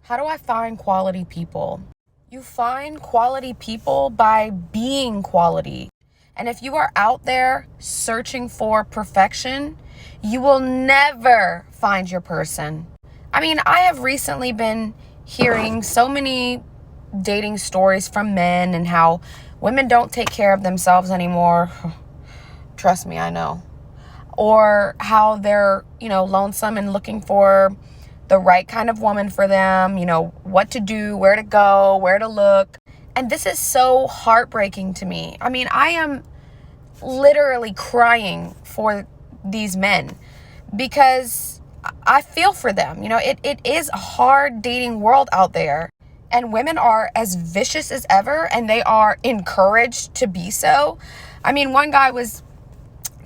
How do I find quality people? You find quality people by being quality. And if you are out there searching for perfection, you will never find your person. I mean, I have recently been hearing so many dating stories from men and how women don't take care of themselves anymore. Trust me, I know. Or how they're, lonesome and looking for the right kind of woman for them, what to do, where to go, where to look. And this is so heartbreaking to me. I mean, I am literally crying for these men because I feel for them. It is a hard dating world out there. And women are as vicious as ever, and they are encouraged to be so. I mean, one guy was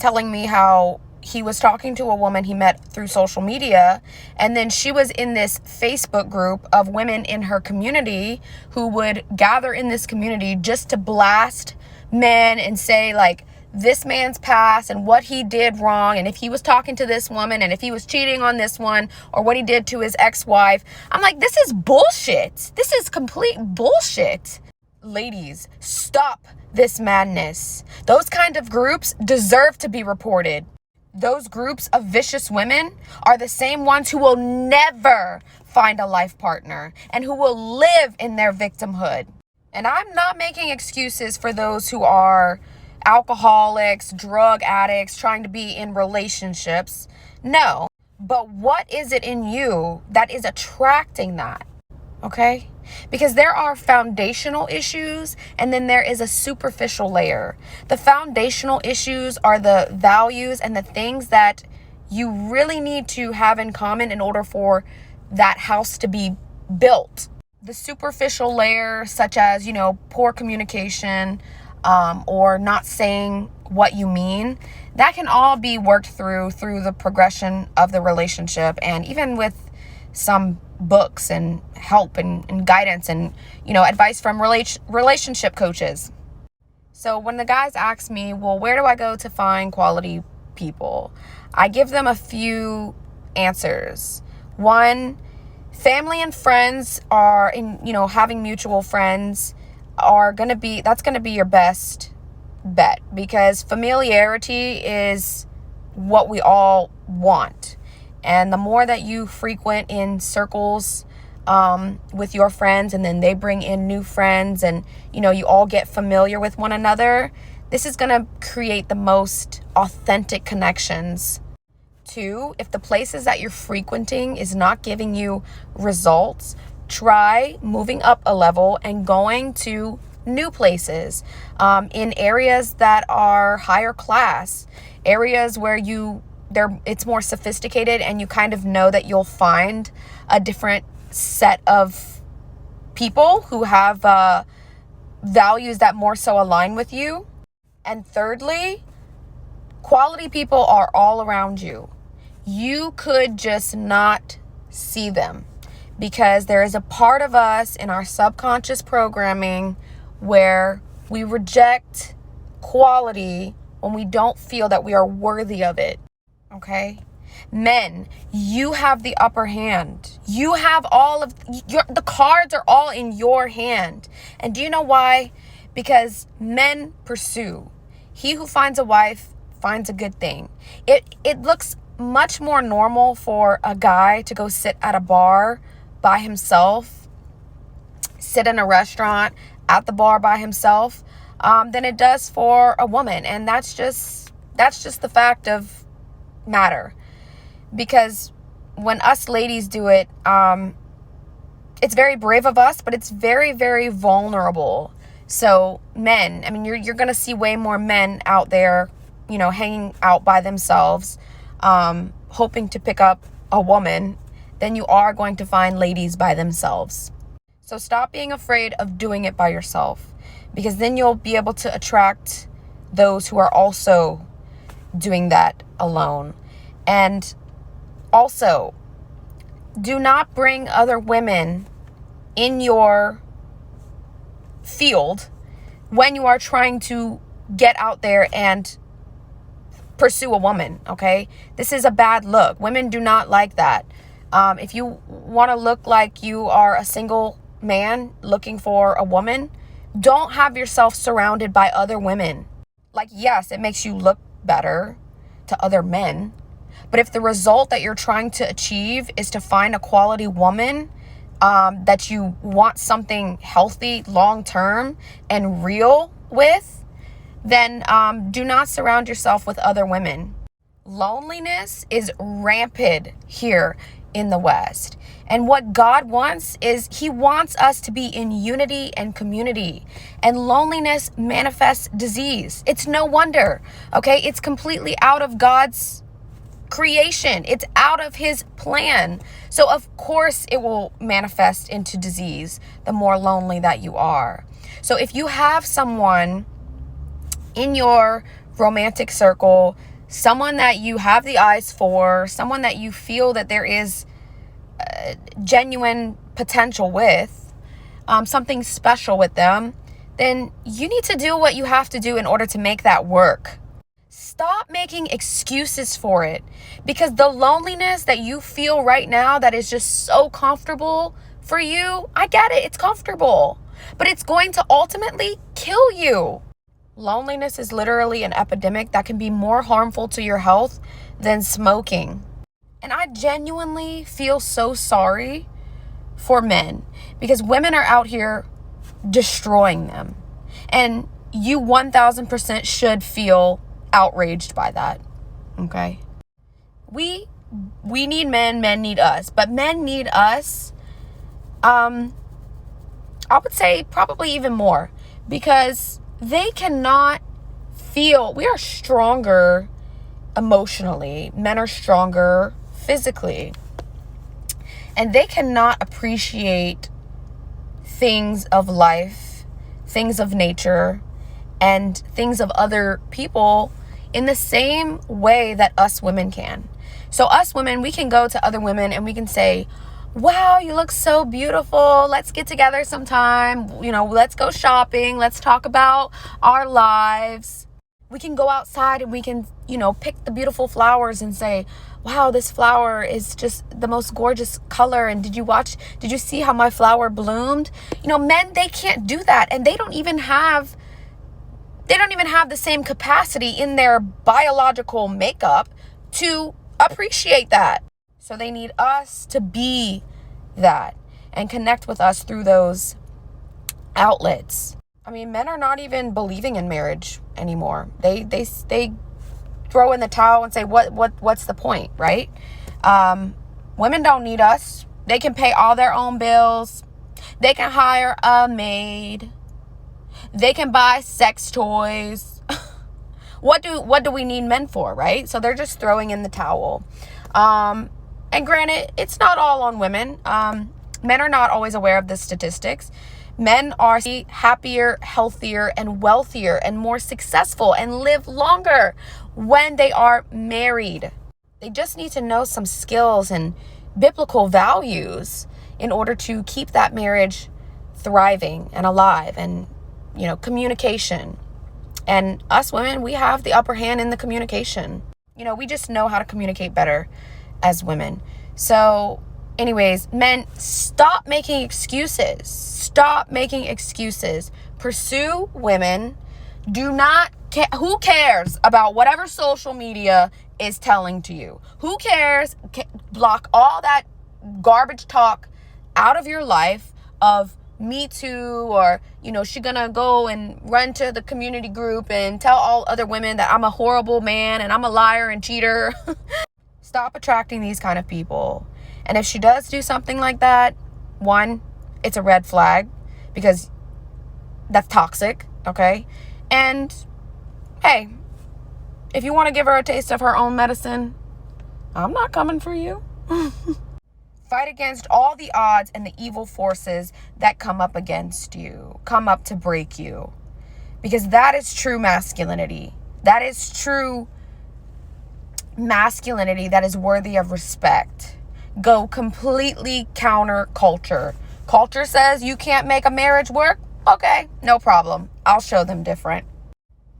telling me how he was talking to a woman he met through social media, and then she was in this Facebook group of women in her community who would gather in this community just to blast men and say, like, this man's past and what he did wrong, and if he was talking to this woman and if he was cheating on this one, or what he did to his ex-wife. I'm like, this is bullshit. This is complete bullshit. Ladies, stop this madness. Those kind of groups deserve to be reported. Those groups of vicious women are the same ones who will never find a life partner and who will live in their victimhood. And I'm not making excuses for those who are alcoholics, drug addicts, trying to be in relationships. No. But what is it in you that is attracting that? Okay? Because there are foundational issues and then there is a superficial layer. The foundational issues are the values and the things that you really need to have in common in order for that house to be built. The superficial layer, such as, poor communication, or not saying what you mean, that can all be worked through the progression of the relationship, and even with some books and help and guidance and advice from relationship coaches. So when the guys ask me, well, where do I go to find quality people? I give them a few answers. One, family and friends are having mutual friends that's going to be your best bet, because familiarity is what we all want. And the more that you frequent in circles with your friends, and then they bring in new friends, and you all get familiar with one another, this is going to create the most authentic connections. Two, if the places that you're frequenting is not giving you results, try moving up a level and going to new places in areas that are higher class, areas where it's more sophisticated, and you kind of know that you'll find a different set of people who have values that more so align with you. And thirdly, quality people are all around you. You could just not see them, because there is a part of us in our subconscious programming where we reject quality when we don't feel that we are worthy of it. Okay? Men, you have the upper hand. You have the cards are all in your hand. And do you know why? Because men pursue. He who finds a wife finds a good thing. It looks much more normal for a guy to go sit at a bar by himself, sit in a restaurant at the bar by himself, than it does for a woman. And that's just the fact of matter. Because when us ladies do it, it's very brave of us, but it's very, very vulnerable. So men, I mean, you're going to see way more men out there, hanging out by themselves, hoping to pick up a woman, than you are going to find ladies by themselves. So stop being afraid of doing it by yourself, because then you'll be able to attract those who are also doing that alone. And also, do not bring other women in your field when you are trying to get out there and pursue a woman, okay? This is a bad look. Women do not like that. If you want to look like you are a single man looking for a woman, don't have yourself surrounded by other women. Like, yes, it makes you look better to other men. But if the result that you're trying to achieve is to find a quality woman, that you want something healthy, long-term, and real with, then do not surround yourself with other women. Loneliness is rampant here in the West. And what God wants is He wants us to be in unity and community. And loneliness manifests disease. It's no wonder, okay? It's completely out of God's creation. It's out of His plan. So of course it will manifest into disease the more lonely that you are. So if you have someone in your romantic circle, someone that you have the eyes for, someone that you feel that there is genuine potential with, something special with them, then you need to do what you have to do in order to make that work. Stop making excuses for it, because the loneliness that you feel right now that is just so comfortable for you, I get it, it's comfortable, but it's going to ultimately kill you. Loneliness is literally an epidemic that can be more harmful to your health than smoking. And I genuinely feel so sorry for men, because women are out here destroying them. And you 1000% should feel outraged by that. Okay? We need men need us, but men need us, I would say probably even more, because they cannot feel. We are stronger emotionally. Men are stronger physically. And they cannot appreciate things of life, things of nature, and things of other people in the same way that us women can. So us women, we can go to other women and we can say, wow, you look so beautiful. Let's get together sometime. Let's go shopping. Let's talk about our lives. We can go outside and we can, pick the beautiful flowers and say, wow, this flower is just the most gorgeous color. And did you see how my flower bloomed? Men, they can't do that. And they don't even have the same capacity in their biological makeup to appreciate that. So they need us to be that and connect with us through those outlets. I mean, men are not even believing in marriage anymore. They throw in the towel and say, what's the point, right? Women don't need us. They can pay all their own bills. They can hire a maid. They can buy sex toys. What do we need men for, right? So they're just throwing in the towel. And granted, it's not all on women. Men are not always aware of the statistics. Men are happier, healthier, and wealthier, and more successful, and live longer when they are married. They just need to know some skills and biblical values in order to keep that marriage thriving and alive, and communication. And us women, we have the upper hand in the communication. We just know how to communicate better as women. So anyways, men, stop making excuses. Stop making excuses. Pursue women. Do not who cares about whatever social media is telling to you? Who cares? Block all that garbage talk out of your life of Me Too, or she gonna go and run to the community group and tell all other women that I'm a horrible man and I'm a liar and cheater. Stop attracting these kind of people. And if she does do something like that, one, it's a red flag, because that's toxic, okay? And hey, if you want to give her a taste of her own medicine, I'm not coming for you. Fight against all the odds and the evil forces that come up against you, come up to break you. Because that is true masculinity. That is true masculinity that is worthy of respect. Go completely counter culture. Culture says you can't make a marriage work. Okay, no problem. I'll show them different.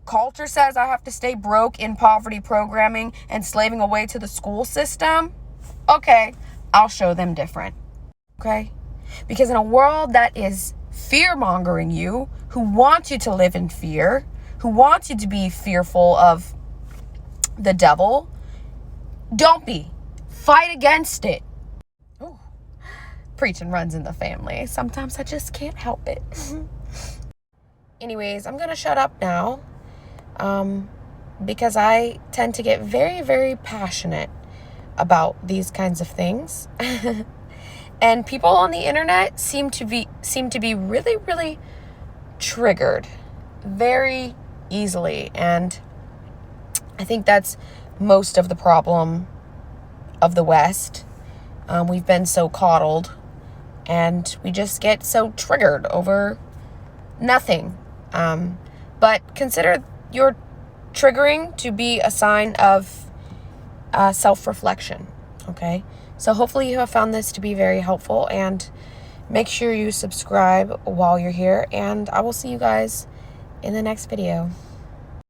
Culture says I have to stay broke in poverty programming and slaving away to the school system. Okay, I'll show them different. Okay? Because in a world that is fear-mongering you, who wants you to live in fear, who wants you to be fearful of the devil, don't be. Fight against it. Ooh, preaching runs in the family. Sometimes I just can't help it. Anyways, I'm going to shut up now because I tend to get very, very passionate about these kinds of things. And people on the internet seem to be really, really triggered very easily. And I think that's most of the problem of the West. We've been so coddled, and we just get so triggered over nothing. But consider your triggering to be a sign of self-reflection. Okay? So hopefully you have found this to be very helpful, and make sure you subscribe while you're here, and I will see you guys in the next video.